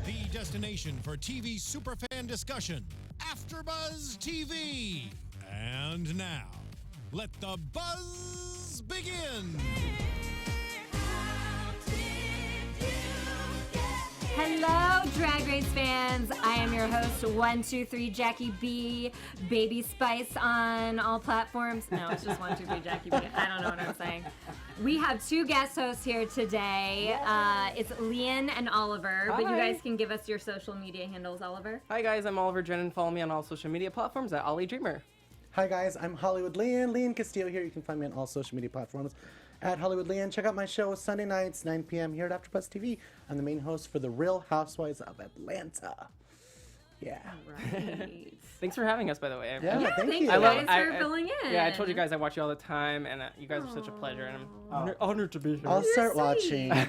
The destination for TV superfan discussion, AfterBuzz TV. And now, let the buzz begin. Hello, Drag Race fans. I am your host, 123 Jackie B, Baby Spice on all platforms. No, it's just 123 Jackie B. I don't know what I'm saying. We have two guest hosts here today. It's Lian and Oliver, but you guys can give us your social media handles, Oliver. Hi guys, I'm Oliver Drennan. Follow me on all social media platforms at Ollie Dreamer. Hi guys, I'm Hollywood Lian Castillo here. You can find me on all social media platforms at Hollywood Lian. Check out my show Sunday nights, 9 p.m. here at AfterBuzz TV. I'm the main host for The Real Housewives of Atlanta. Yeah. Right. Thanks for having us, by the way. Yeah, thank you I guys for filling in. Yeah, I told you guys I watch you all the time, and you guys are such a pleasure, and I'm honored to be here. I'll start watching now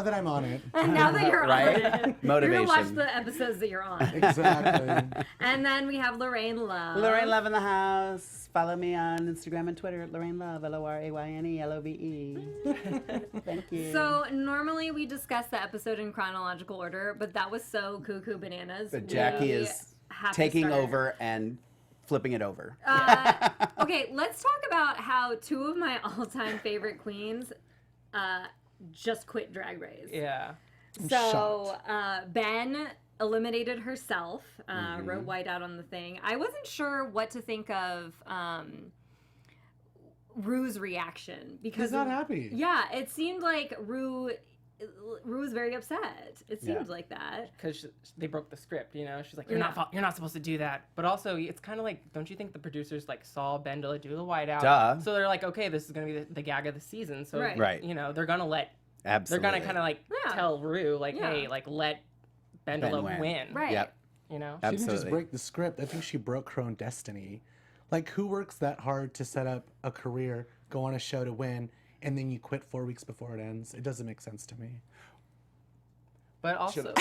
that I'm on it. Now that you're on it. Motivation. You're going to watch the episodes that you're on. Exactly. And then we have LoRayne Love. LoRayne Love in the house. Follow me on Instagram and Twitter at LoRayne Love, LoRayne Thank you. So normally we discuss the episode in chronological order, but that was so cuckoo bananas. But Jackie is taking over and flipping it over. Okay, let's talk about how two of my all-time favorite queens just quit Drag Race. Yeah. So Ben eliminated herself, wrote white out on the thing. I wasn't sure what to think of Rue's reaction because he's not happy. Yeah, it seemed like Rue was very upset. It seemed like that Because they broke the script, you know. She's like, you're not supposed to do that. But also, it's kind of like, don't you think the producers like saw Ben do the whiteout? Duh. So they're like, okay, this is gonna be the gag of the season. So Right. you know, they're gonna let. Absolutely. They're gonna kind of like tell Rue like, hey, like let Bendela win. right. Yep. You know. She didn't just Absolutely. break the script. I think she broke her own destiny. Like, who works that hard to set up a career, go on a show to win, and then you quit 4 weeks before it ends? It doesn't make sense to me. But also,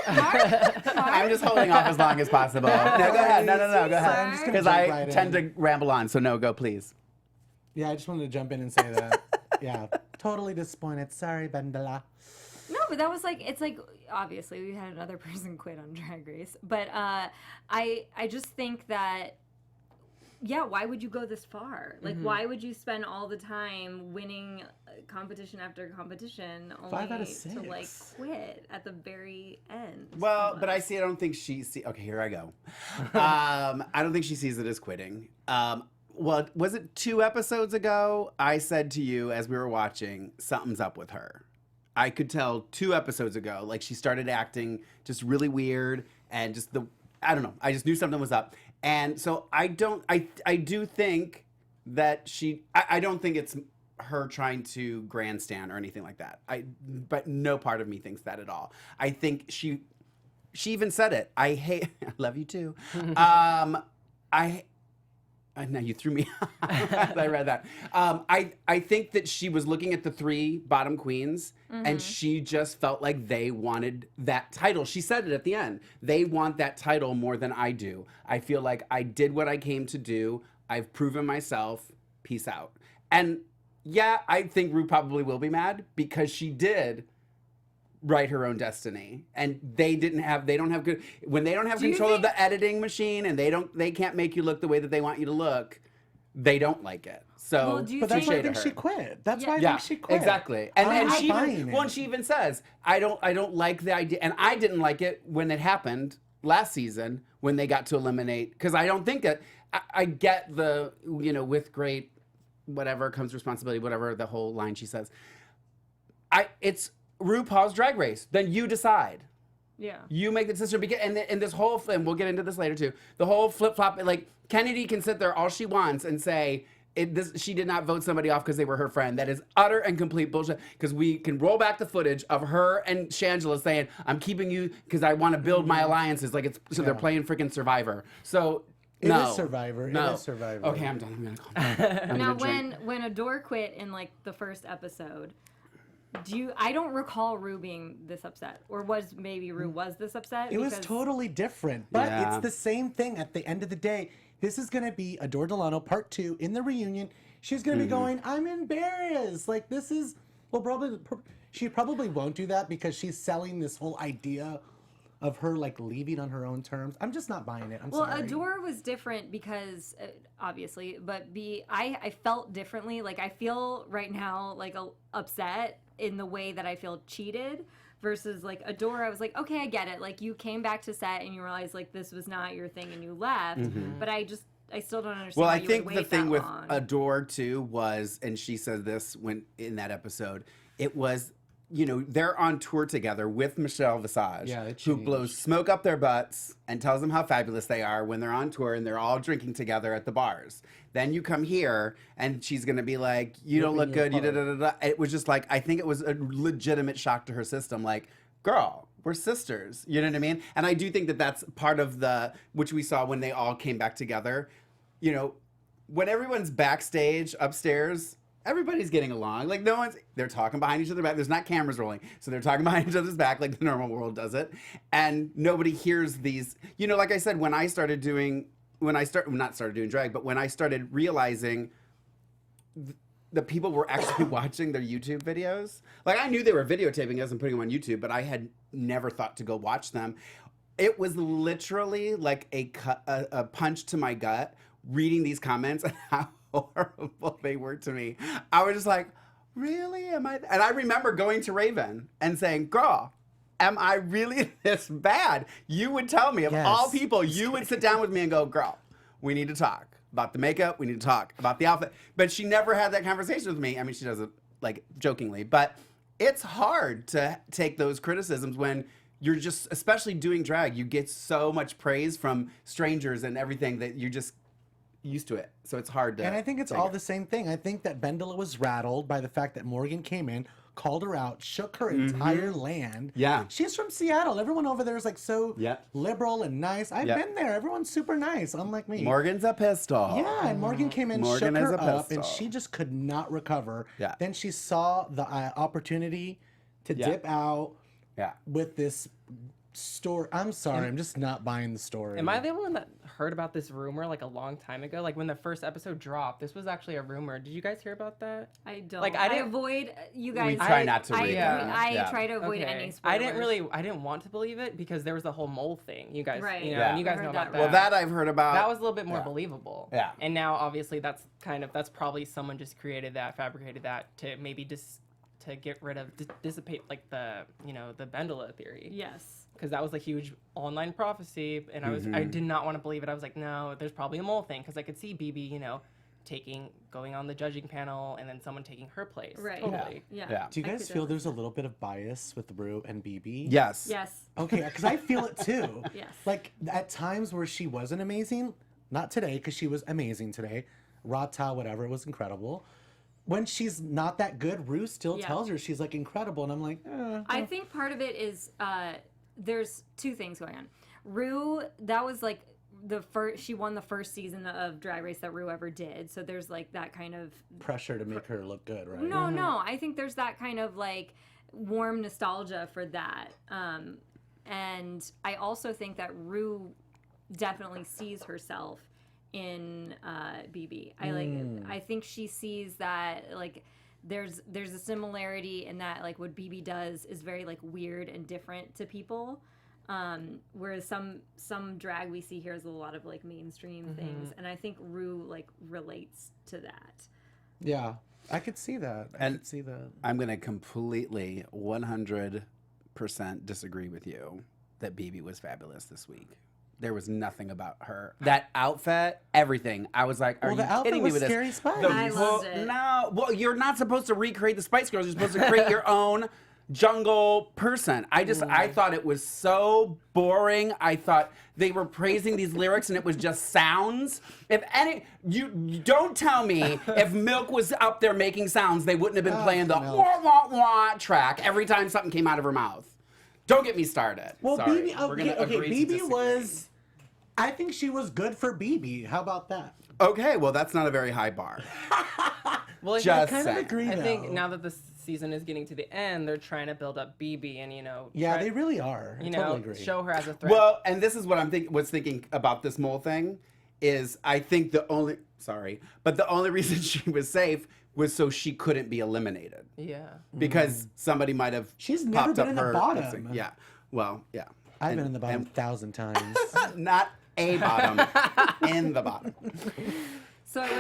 I'm just holding off as long as possible. No, go ahead. No, go I'm ahead. just gonna Because jump I right tend in. to ramble on, so no, go please. Yeah, I just wanted to jump in and say that. Yeah, totally disappointed. Sorry, Bendela. No, but that was like, it's like, obviously we had another person quit on Drag Race, but I just think that, yeah, why would you go this far? Like, why would you spend all the time winning competition after competition only 5 out of to like 6. quit at the very end? Well, but I don't think she okay, here I go. I don't think she sees it as quitting. Well, was it 2 episodes ago? I said to you as we were watching, something's up with her. I could tell 2 episodes ago, like she started acting just really weird and just I don't know. I just knew something was up. And so I do think that I don't think it's her trying to grandstand or anything like that. But no part of me thinks that at all. I think she even said it. I love you too. Now you threw me off as I read that. I think that she was looking at the 3 bottom queens and she just felt like they wanted that title. She said it at the end. They want that title more than I do. I feel like I did what I came to do. I've proven myself. Peace out. And yeah, I think Rue probably will be mad because she did write her own destiny, and they don't have good when they don't have control of the editing machine, and they can't make you look the way that they want you to look. They don't like it. So, But that's why I think she quit. That's why I think she quit. Exactly. And she even says, I don't like the idea, and I didn't like it when it happened last season when they got to eliminate, because I don't think I get the, with great whatever comes responsibility, whatever the whole line she says. It's RuPaul's Drag Race. Then you decide. Yeah. You make the decision. And this whole, and we'll get into this later too, the whole flip-flop, like Kennedy can sit there all she wants and say, she did not vote somebody off because they were her friend. That is utter and complete bullshit, because we can roll back the footage of her and Shangela saying, I'm keeping you because I want to build my alliances. Like they're playing freaking Survivor. So It is Survivor. No. It is Survivor. Okay, I'm done. I'm going to calm down. Now, when Adore quit in like the first episode, I don't recall Rue being this upset, or maybe Rue was this upset? It was totally different, but Yeah. it's the same thing at the end of the day. This is going to be Adore Delano part 2 in the reunion. She's going to be going, I'm embarrassed. Like, this is, well, probably, she probably won't do that because she's selling this whole idea of her like leaving on her own terms. I'm just not buying it. I'm sorry. Adore was different because obviously, but I felt differently. Like I feel right now like upset in the way that I feel cheated versus like Adore. I was like, okay, I get it. Like you came back to set and you realized like this was not your thing and you left. But I still don't understand. Well, why I you think would the wait thing that with long. Adore too was, and she said this when in that episode, it was, you know, they're on tour together with Michelle Visage, who blows smoke up their butts and tells them how fabulous they are when they're on tour and they're all drinking together at the bars. Then you come here and she's going to be like, you don't look good. You da da da da. It was just like, I think it was a legitimate shock to her system. Like, girl, we're sisters. You know what I mean? And I do think that that's part of which we saw when they all came back together. You know, when everyone's backstage upstairs, everybody's getting along. Like they're talking behind each other's back. There's not cameras rolling. So they're talking behind each other's back like the normal world does it. And nobody hears these, you know, like I said, when I started doing drag, but when I started realizing the people were actually watching their YouTube videos. Like I knew they were videotaping us and putting them on YouTube, but I had never thought to go watch them. It was literally like a punch to my gut reading these comments and how horrible they were to me. I was just like, really? Am I? And I remember going to Raven and saying, girl, am I really this bad? You would tell me, of all people, you would sit down with me and go, girl, we need to talk about the makeup. We need to talk about the outfit. But she never had that conversation with me. I mean, she does it like jokingly, but it's hard to take those criticisms when you're just, especially doing drag, you get so much praise from strangers and everything that you're just used to it. So it's hard to. And I think it's all the same thing. I think that Bendela was rattled by the fact that Morgan came in, called her out, shook her entire land. Yeah. She's from Seattle. Everyone over there is like so liberal and nice. I've been there. Everyone's super nice, unlike me. Morgan's a pistol. Yeah, and Morgan came in, Morgan shook is her a up, pistol. and she just could not recover. Yeah. Then she saw the opportunity to dip out with this story. I'm sorry, I'm just not buying the story. Am I the only one that heard about this rumor like a long time ago? Like when the first episode dropped, this was actually a rumor. Did you guys hear about that? I don't. Like I avoid you guys. We try not to read I try to avoid any spoilers. I didn't want to believe it because there was the whole mole thing. You guys, Right. you know, Yeah. and you guys I know heard about that that. Well, that I've heard about. That was a little bit more believable. Yeah. And now obviously that's probably someone just created that, fabricated that to maybe just to get rid of, dissipate like the Bendela theory. Yes. Because that was a huge online prophecy, and I did not want to believe it. I was like, no, there's probably a mole thing, because I could see BB, going on the judging panel, and then someone taking her place. Right. Totally. Yeah. Do you guys feel there's a little bit of bias with Rue and BB? Yes. Yes. Okay, because I feel it too. Yes. Like at times where she wasn't amazing, not today, because she was amazing today. Rata, whatever, was incredible. When she's not that good, Rue still tells her she's like incredible, and I'm like, I think part of it is there's two things going on. Rue, that was like she won the first season of Drag Race that Rue ever did, so there's like that kind of pressure to make her look good, right? No, I think there's that kind of like warm nostalgia for that, and I also think that Rue definitely sees herself in BB. I think she sees that like there's a similarity in that like what BB does is very like weird and different to people, whereas some drag we see here is a lot of like mainstream things, and I think Rue like relates to that. Yeah, I could see that. I could see that. I'm gonna completely 100% disagree with you that BB was fabulous this week. There was nothing about her. That outfit, everything. I was like, are you kidding me with this? Scary Spice. I loved it. No, well, you're not supposed to recreate the Spice Girls. You're supposed to create your own jungle person. I thought it was so boring. I thought they were praising these lyrics and it was just sounds. You don't tell me if Milk was up there making sounds, they wouldn't have been playing the wah wah wah track every time something came out of her mouth. Don't get me started. Well, Sorry. BB, We're gonna okay, agree to BB disagree. was. I think she was good for BB. How about that? Okay, well, that's not a very high bar. Well, Just I kind of saying. agree. I think though. now that the season is getting to the end, they're trying to build up BB and Yeah, they really are. I totally agree. show her as a threat. Well, and this is what was thinking about this mole thing is I think the only reason she was safe was so she couldn't be eliminated. Yeah. Because somebody might have She's never popped been up in the her. bottom. Yeah. Well, yeah. I've been in the bottom 1,000 times. Not a bottom, in the bottom. So I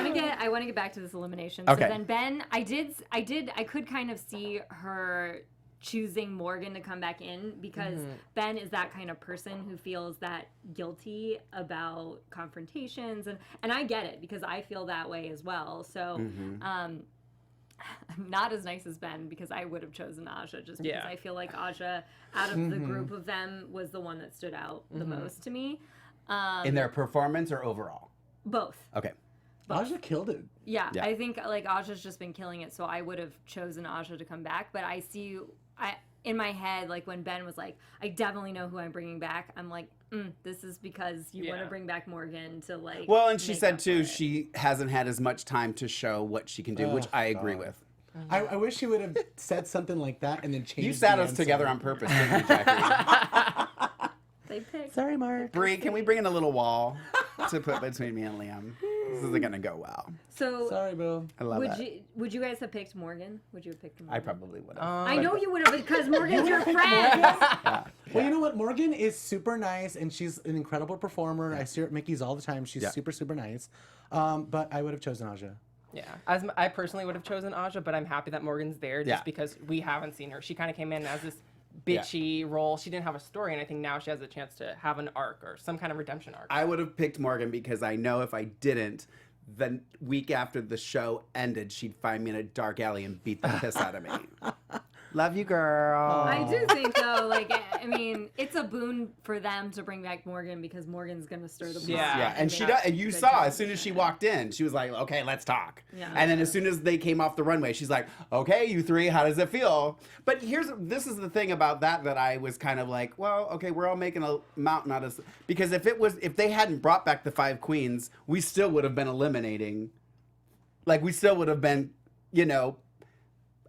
want to get back to this elimination. Okay. So then Ben, I could kind of see her choosing Morgan to come back in because Ben is that kind of person who feels that guilty about confrontations, and I get it because I feel that way as well. So I'm not as nice as Ben because I would have chosen Aja just because I feel like Aja out of the group of them was the one that stood out the most to me. In their performance or overall? Both. Okay. Aja killed it. Yeah, I think like Aja's just been killing it, so I would have chosen Aja to come back. But in my head, like when Ben was like, I definitely know who I'm bringing back. I'm like, this is because you want to bring back Morgan to like. Well, and she make said up too, for it. she hasn't had as much time to show what she can do, which I agree with. I wish she would have said something like that and then changed. You sat the us answer. together on purpose, didn't you, Jackie? They picked. Sorry, Mark. Bree, can we bring in a little wall to put between me and Liam? This isn't gonna go well. So Sorry, boo. I love that. would you guys have picked Morgan? Would you have picked Morgan? I probably would have. I know you would have because Morgan's your friend. Well, you know what? Morgan is super nice, and she's an incredible performer. I see her at Mickey's all the time. She's super, super nice. But I would have chosen Aja. Yeah, I personally would have chosen Aja, but I'm happy that Morgan's there just because we haven't seen her. She kind of came in as this bitchy role. She didn't have a story, and I think now she has a chance to have an arc or some kind of redemption arc. I would have picked Morgan because I know if I didn't, the week after the show ended, she'd find me in a dark alley and beat the piss out of me. Love you, girl. I do think though, like, I mean, it's a boon for them to bring back Morgan because Morgan's gonna stir the pot. Yeah, and she make does. And you good saw choices. as soon as she walked in, she was like, "Okay, let's talk." Yeah. And then as soon as they came off the runway, she's like, "Okay, you three, how does it feel?" But this is the thing about that I was kind of like, well, okay, we're all making a mountain out of because if they hadn't brought back the 5 queens, we still would have been eliminating. Like we still would have been,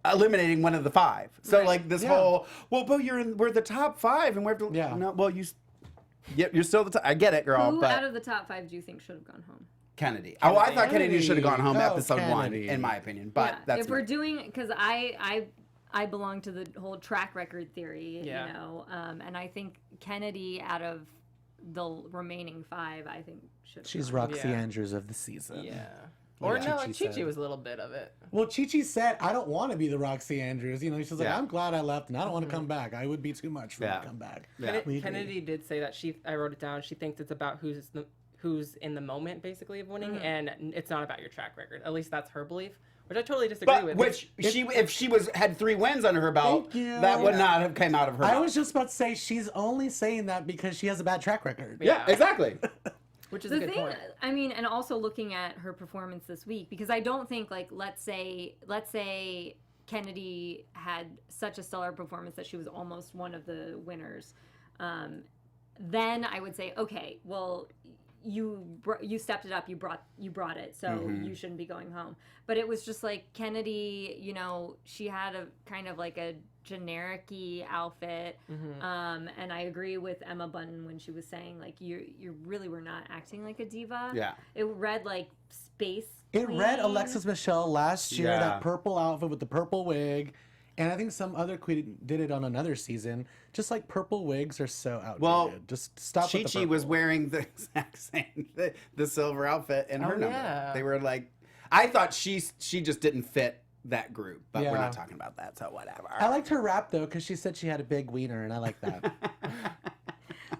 eliminating one of the 5. So like this whole, well, but we're the top 5 and we're no, well you're still the top. I get it, girl. Who but out of the top 5 do you think should have gone home? Kennedy. Oh, I thought Kennedy should have gone home episode Kennedy. 1, in my opinion. But Yeah, that's if we're doing because I belong to the whole track record theory, and I think Kennedy out of the remaining 5, I think should. She's Roxy Andrews of the season. Yeah. Or no, Chi-Chi Chi-Chi said. was a little bit of it. Well, Chi-Chi said, I don't want to be the Roxy Andrews. She's like, Yeah. I'm glad I left and I don't want to come back. I would be too much for me to come back. Yeah. We agree. Kennedy did say that I wrote it down, she thinks it's about who's in the moment, basically, of winning, and it's not about your track record. At least that's her belief, which I totally disagree But with. which if she had 3 wins under her belt, Thank you. that would not have come out of her. I mouth. was just about to say she's only saying that because she has a bad track record. Yeah, exactly. Which is The a good thing, point. I mean, and also looking at her performance this week, because I don't think like let's say Kennedy had such a stellar performance that she was almost one of the winners. Then I would say, okay, well, you stepped it up, you brought it, so you shouldn't be going home. But it was just like Kennedy, she had a kind of like a generic-y outfit, and I agree with Emma Bunton when she was saying like you really were not acting like a diva. Yeah. It read like space. It read queen. Alexis Michelle last year, Yeah. that purple outfit with the purple wig. And I think some other queen did it on another season. Just like purple wigs are so outdated. Well, just stop with the Chi-Chi purple. was wearing the exact same, the silver outfit in her number. yeah. They were like, I thought she just didn't fit that group, but we're Yeah. not talking about that, so whatever. I liked her rap though, because she said she had a big wiener, and I like that.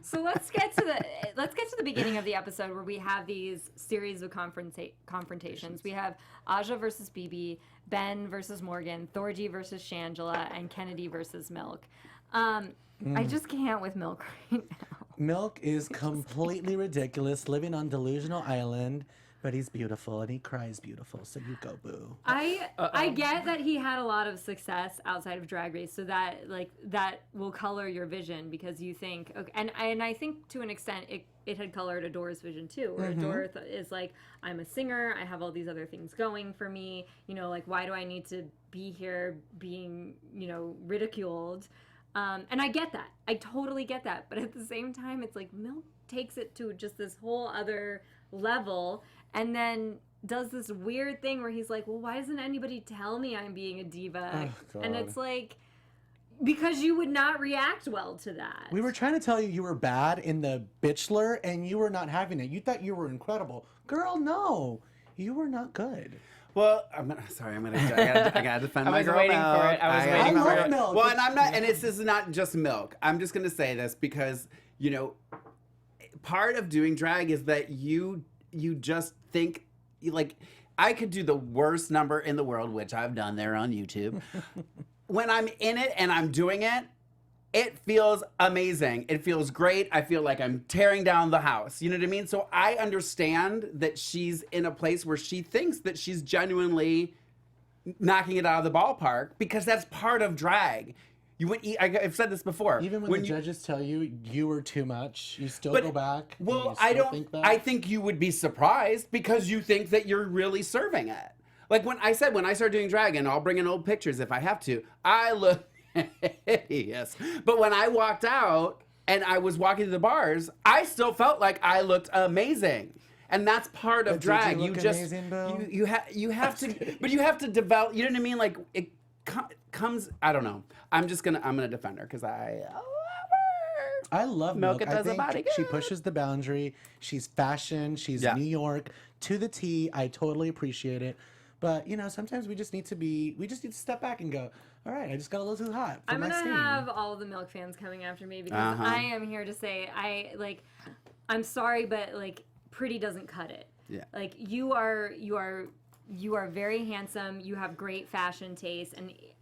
So let's get to the beginning of the episode where we have these series of confrontations. We have Aja versus BB, Ben versus Morgan, Thorgy versus Shangela, and Kennedy versus Milk. I just can't with Milk right now. Milk is completely ridiculous, living on Delusional Island, but he's beautiful and he cries beautiful. So you go, boo. I get that he had a lot of success outside of Drag Race, so that will color your vision because you think, okay, and I think to an extent it had colored Adora's vision too, where Adora is like, I'm a singer, I have all these other things going for me, like why do I need to be here being ridiculed? And I get that, I totally get that, but at the same time, it's like Milk takes it to just this whole other level, and then does this weird thing where he's like, well, why doesn't anybody tell me I'm being a diva? Oh, and God. it's like, because you would not react well to that. We were trying to tell you you were bad in The Bachelor, and you were not having it. You thought you were incredible. Girl, no. You were not good. Well, I gotta defend my was girl waiting Milk. for it. I was waiting gotta for defend it. her. Milk. Well, and I'm not, and this is not just Milk. I'm just gonna say this because, you know, part of doing drag is that you just think, like, I could do the worst number in the world, which I've done there on YouTube. When I'm in it and I'm doing it, it feels amazing. It feels great. I feel like I'm tearing down the house. You know what I mean? So I understand that she's in a place where she thinks that she's genuinely knocking it out of the ballpark because that's part of drag. You would I've said this before. Even when the judges tell you you were too much, you still go back. and Well, you still think that? I think you would be surprised because you think that you're really serving it. Like when I started doing drag, and I'll bring in old pictures if I have to, I look hideous. But when I walked out and I was walking to the bars, I still felt like I looked amazing. And that's part of But did drag. you look amazing, Bill? you have to, but you have to develop. You know what I mean? Like it comes. I don't know. I'm gonna defend her because I love her. I love Milk. Milk. It I does a think body she good. pushes the boundary. She's fashion. She's Yeah. New York to the T. I totally appreciate it. But, you know, sometimes we just need to step back and go, all right, I just got a little too hot for I'm my gonna scene. have all the Milk fans coming after me because I am here to say I'm sorry, but like pretty doesn't cut it. Yeah. Like you are very handsome. You have great fashion taste,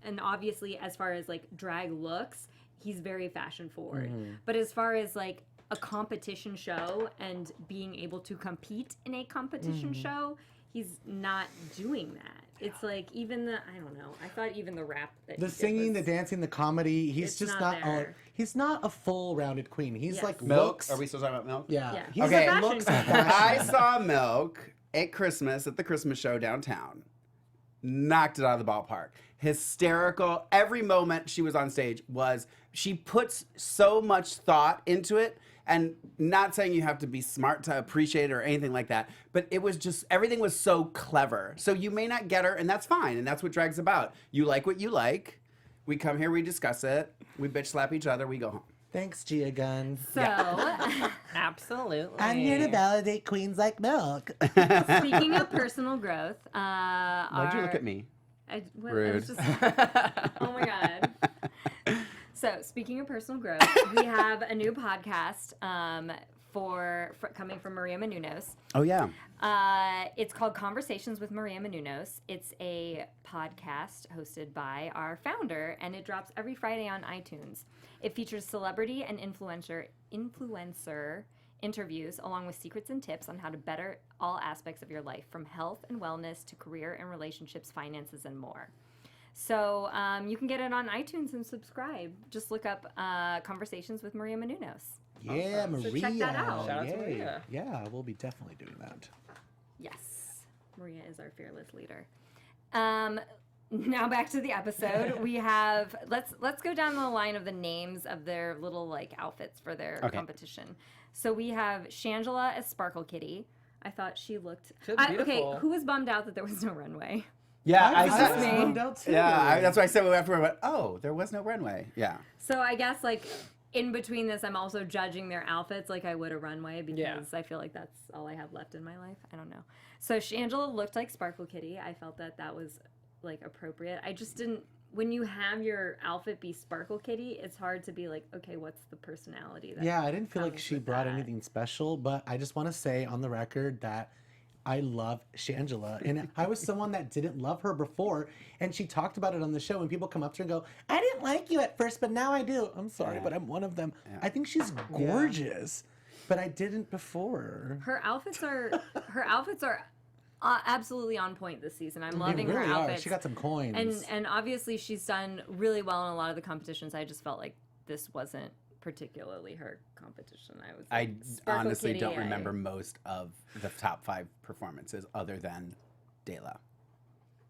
and obviously as far as like drag looks, he's very fashion forward. But as far as like a competition show and being able to compete in a competition show, he's not doing that. It's like even I don't know. I thought even the rap that The he did singing, the was- dancing, the comedy, he's It's just not not there. he's not a full rounded queen. He's Yes. like Milk. looks. Are we still talking about Milk? Yeah. Yeah. He's Okay. like Fashion looks queen. fashion. I saw Milk at Christmas at the Christmas show downtown. Knocked it out of the ballpark. Hysterical. Every moment she was on stage she puts so much thought into it. And not saying you have to be smart to appreciate it or anything like that, but it was just, everything was so clever. So you may not get her, and that's fine. And that's what drag's about. You like what you like. We come here, we discuss it. We bitch slap each other, we go home. Thanks, Gia Gunn. So, Absolutely. I'm here to validate queens like Milk. speaking of personal growth, Why'd you look at me? I was Rude. just, oh my god. So, speaking of personal growth, we have a new podcast for coming from Maria Menounos. Oh, yeah. It's called Conversations with Maria Menounos. It's a podcast hosted by our founder, and it drops every Friday on iTunes. It features celebrity and influencer interviews, along with secrets and tips on how to better all aspects of your life, from health and wellness to career and relationships, finances, and more. So you can get it on iTunes and subscribe. Just look up Conversations with Maria Menounos. Yeah, So Maria. check that out. Shout out to Yay. Maria. Yeah, we'll be definitely doing that. Yes, Maria is our fearless leader. Now back to the episode. We have let's go down the line of the names of their little like outfits for their competition. So we have Shangela as Sparkle Kitty. I thought she looked okay. beautiful. Who was bummed out that there was no runway? Yeah, I was me. bummed out too. that's why I said after I went, oh, there was no runway. Yeah. So I guess like in between this, I'm also judging their outfits like I would a runway because I feel like that's all I have left in my life. I don't know. So Shangela looked like Sparkle Kitty. I felt that was like appropriate. I just didn't. When you have your outfit be Sparkle Kitty, it's hard to be like, okay, what's the personality? That Yeah, I didn't feel like comes she with brought that? anything special, but I just want to say on the record that I love Shangela. And I was someone that didn't love her before, and she talked about it on the show, and people come up to her and go, I didn't like you at first, but now I do. I'm sorry, but I'm one of them. I think she's gorgeous, but I didn't before. Her outfits are absolutely on point this season. I'm They loving really her are. outfits. She got some coins. And obviously she's done really well in a lot of the competitions. I just felt like this wasn't particularly her competition. I like, Sparkle honestly Kitty, don't remember most of the top 5 performances other than Dela.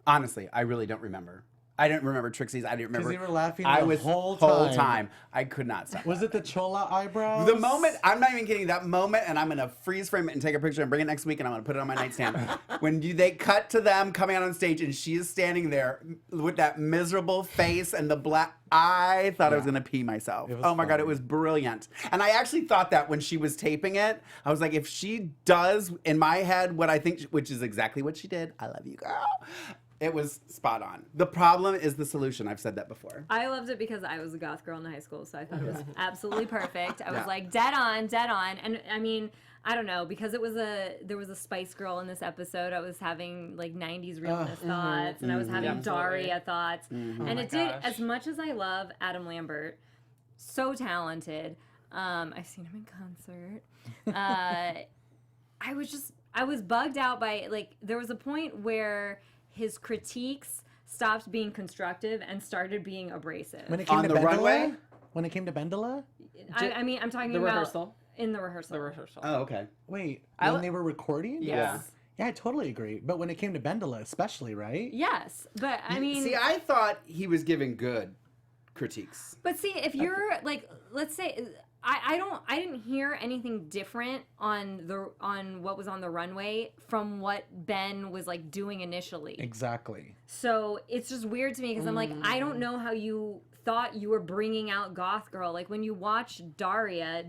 Honestly, I really don't remember. I didn't remember Trixie's. I didn't remember. Because you were laughing I the was whole time. I could not stop. Was it the Chola eyebrows? The moment, I'm not even kidding, that moment, and I'm going to freeze frame it and take a picture and bring it next week, and I'm going to put it on my nightstand. When they cut to them coming out on stage, and she is standing there with that miserable face and the black, I thought I was going to pee myself. Oh my God, it was brilliant. And I actually thought that when she was taping it, I was like, if she does, in my head, what I think, which is exactly what she did, I love you, girl. It was spot on. The problem is the solution. I've said that before. I loved it because I was a goth girl in high school, so I thought it was absolutely perfect. I was like, dead on. And I mean, I don't know, because there was a Spice Girl in this episode. I was having like 90s realness thoughts, and I was having Daria thoughts. And it did, as much as I love Adam Lambert, so talented. I've seen him in concert. I was bugged out by, like, there was a point where his critiques stopped being constructive and started being abrasive. When it came On to the Bendola? runway? When it came to Bendola? I mean, I'm talking The about rehearsal. in the rehearsal. The rehearsal. Oh, okay. Wait, I when li- they were recording? Yeah. Yeah, I totally agree. But when it came to Bendola, especially, right? Yes, but I mean, See, I thought he was giving good critiques. but see, if you're like, let's say, I didn't hear anything different on what was on the runway from what Ben was like doing initially. Exactly. So it's just weird to me because I'm like, I don't know how you thought you were bringing out goth girl. Like when you watch Daria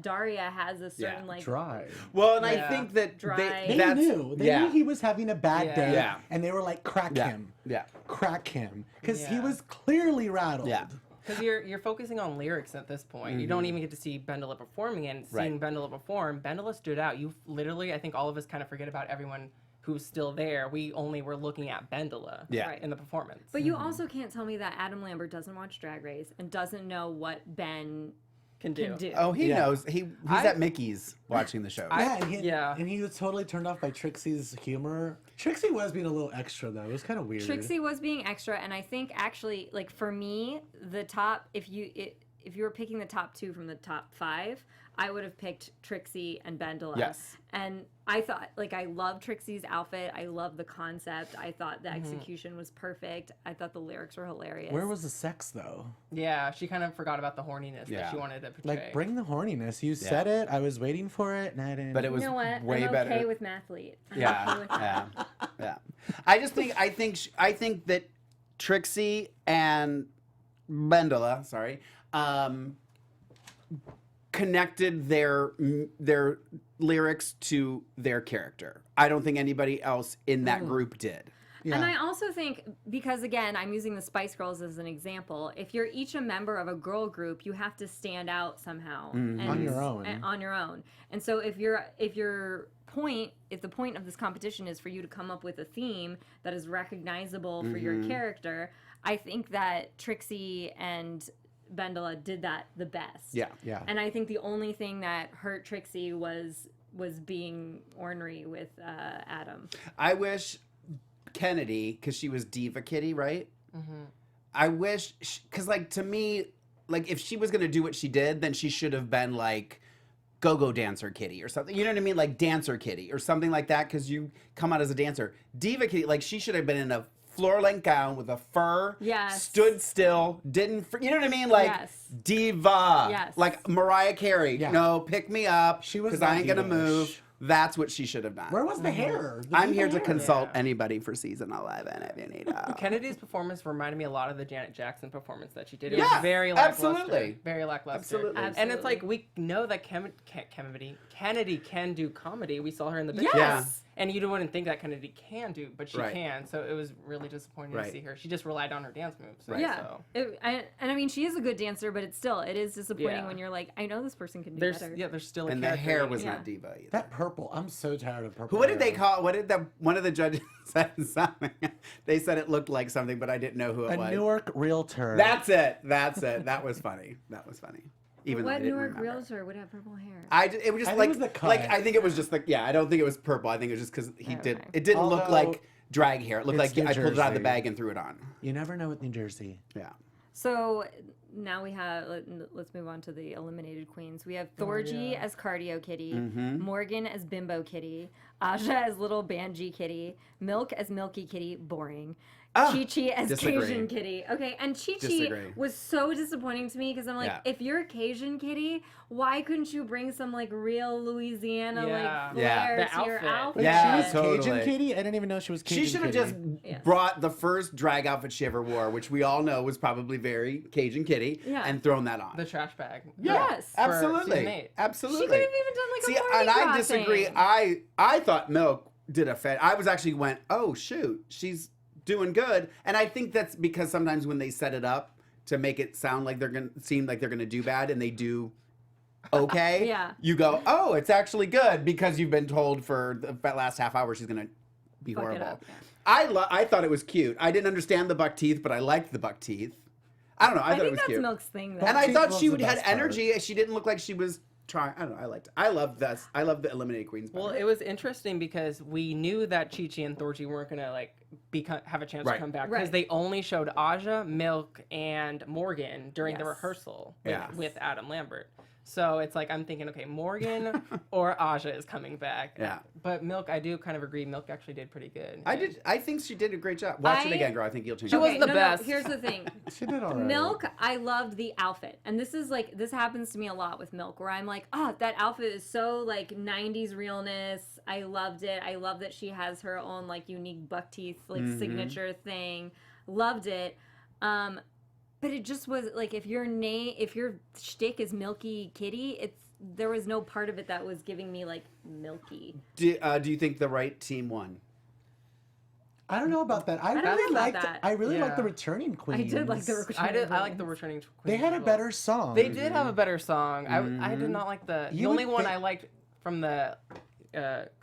has a certain like Dry. Well, and I Yeah. think that Dry. They that's, knew. They knew he was having a bad Yeah. day. Yeah. And they were like, crack Yeah. him. Yeah. Crack him. Because he Yeah. was clearly rattled. Yeah. Because you're focusing on lyrics at this point. You don't even get to see Bendola performing, and seeing Bendola perform, Bendola stood out. You literally, I think all of us kind of forget about everyone who's still there. We only were looking at Bendola in the performance. But you also can't tell me that Adam Lambert doesn't watch Drag Race and doesn't know what Ben can do. Oh, he knows. He's at Mickey's watching the show. And he was totally turned off by Trixie's humor. Trixie was being a little extra, though. It was kind of weird. Trixie was being extra, and I think actually, like for me, the top, if you were picking the top two from the top 5, I would have picked Trixie and Bendola. Yes. And I thought, like, I love Trixie's outfit. I love the concept. I thought the execution was perfect. I thought the lyrics were hilarious. Where was the sex, though? Yeah, she kind of forgot about the horniness that she wanted to portray. Like, bring the horniness. You said it. I was waiting for it, and I didn't. But it was you know what? way I'm better. okay with Mathlete. Yeah. I think that Trixie and Bendola, connected their lyrics to their character. I don't think anybody else in that group did. Yeah. And I also think, because again, I'm using the Spice Girls as an example, if you're each a member of a girl group, you have to stand out somehow. On your own. On your own. And so if the point of this competition is for you to come up with a theme that is recognizable for your character, I think that Trixie and Bendola did that the best. Yeah. And I think the only thing that hurt Trixie was being ornery with Adam. I wish Kennedy, because she was Diva Kitty, right? I wish, because like to me, like if she was gonna do what she did, then she should have been like Go-Go Dancer Kitty or something. You know what I mean? Like Dancer Kitty or something like that, because you come out as a dancer. Diva Kitty, like she should have been in a floor-length gown with a fur, stood still, you know what I mean? Like diva, like Mariah Carey. No, pick me up, because I ain't gonna move. That's what she should have done. Where was the hair? I'm here to consult anybody for season 11 if you need help. Kennedy's performance reminded me a lot of the Janet Jackson performance that she did. It Yeah, was very lackluster. absolutely. Very lackluster. Absolutely. And it's like, we know that Kennedy can do comedy. We saw her in the Bitches. Yeah. And you wouldn't think that Kennedy can do, but she Right. can. So it was really disappointing to see her. She just relied on her dance moves. Right. Yeah. So. And I mean, she is a good dancer, but it is disappointing when you're like, I know this person can do better. Yeah, there's still a And the character hair in was it. not diva either. That purple. I'm so tired of purple. What did they hair. call? What did one of the judges said something? They said it looked like something, but I didn't know who it was. A Newark realtor. That's it. That was funny. Even though I What didn't Newark remember. realtor would have purple hair? It was just I think like, it was the cut. like I think it was just like, I don't think it was purple. I think it was just because it didn't look Although, like drag hair. It looked it's like New I pulled it out of the Jersey. bag and threw it on. You never know with New Jersey. Yeah. So now we have, let's move on to the eliminated queens. We have Thorgy as Cardio Kitty, Morgan as Bimbo Kitty, Aja as Little Banji Kitty, Milk as Milky Kitty, boring. Chi-Chi as Cajun Kitty. Okay, and Chi-Chi was so disappointing to me because I'm like, if you're a Cajun Kitty, why couldn't you bring some like real Louisiana like flair to your outfit? Yeah, she was Cajun Kitty? I didn't even know she was Cajun Kitty. She should have just brought the first drag outfit she ever wore, which we all know was probably very Cajun Kitty, and thrown that on. The trash bag. Yes. Absolutely. Absolutely. She could have even done like a Mardi and Gras I disagree. thing. I thought Milk did I was actually went, oh shoot, she's doing good. And I think that's because sometimes when they set it up to make it sound like seem like they're gonna do bad and they do okay, you go, oh, it's actually good because you've been told for the last half hour she's gonna be horrible. I thought it was cute. I didn't understand the buck teeth, but I liked the buck teeth. I don't know. I thought it was cute. I think that's Milk's thing, though. And I thought she had energy. She didn't look like she was trying. I don't know. I liked it. I love this. I love the eliminated queens. Well, it was interesting because we knew that Chi-Chi and Thorgy weren't gonna like have a chance to come back because they only showed Aja, Milk, and Morgan during the rehearsal with Adam Lambert. So it's like I'm thinking, okay, Morgan or Aja is coming back. Yeah. But Milk, I do kind of agree. Milk actually did pretty good. I think she did a great job. Watch it again, girl. I think you'll change. She wasn't the best. No, here's the thing. She did all right. Milk, I loved the outfit, and this happens to me a lot with Milk, where I'm like, oh, that outfit is so like '90s realness. I loved it. I love that she has her own like unique buck teeth like signature thing. Loved it. But it just was like if your shtick is Milky Kitty, there was no part of it that was giving me like Milky. Do you think the right team won? I don't know about that. I really liked the returning queens. I did like the returning queens. I like the returning queens. They had a better song. They did have a better song. I did not like the only one I liked from the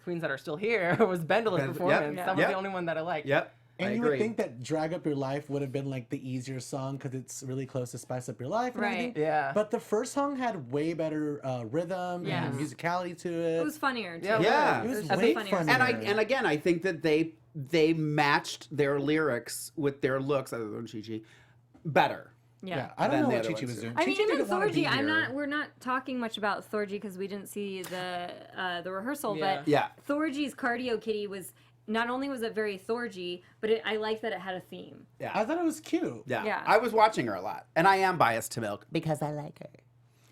queens that are still here was Bendela's performance. That was the only one that I liked. Yep. And you would think that Drag Up Your Life would have been like the easier song because it's really close to Spice Up Your Life and everything. Yeah. But the first song had way better rhythm and musicality to it. It was funnier too. Yeah. It was way funnier. And again, I think that they matched their lyrics with their looks, other than Chi-Chi, better. Yeah. I don't know what Chi-Chi was doing. I mean, even Thorgy, we're not talking much about Thorgy because we didn't see the rehearsal, but Thorgy's Cardio Kitty was, not only was it very Thorgy, but I liked that it had a theme. Yeah. I thought it was cute. Yeah. I was watching her a lot. And I am biased to Milk because I like her.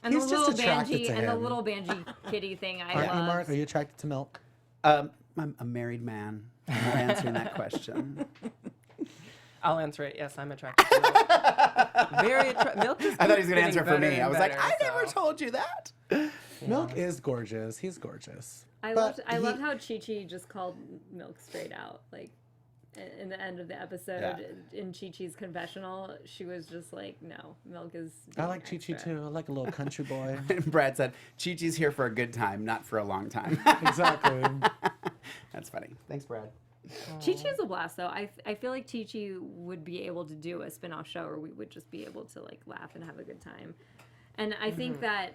And He's the little just attracted Banji to and the him. little Banji Kitty thing I Aren't you, loved. Mark? Are you attracted to Milk? I'm a married man. I'm not answering that question. I'll answer it. Yes, I'm attracted to Milk. Very attractive. Milk is I thought he was going to answer for me. better I was and like, I better, never told you that. Milk is gorgeous. He's gorgeous. I loved how Chi-Chi just called Milk straight out. Like, in the end of the episode, in Chi-Chi's confessional, she was just like, no, Milk is I like Chi-Chi too. I like a little country boy. Brad said, Chi-Chi's here for a good time, not for a long time. Exactly. That's funny. Thanks, Brad. Chi-Chi is a blast, though. I feel like Chi-Chi would be able to do a spin-off show where we would just be able to like laugh and have a good time. And I think that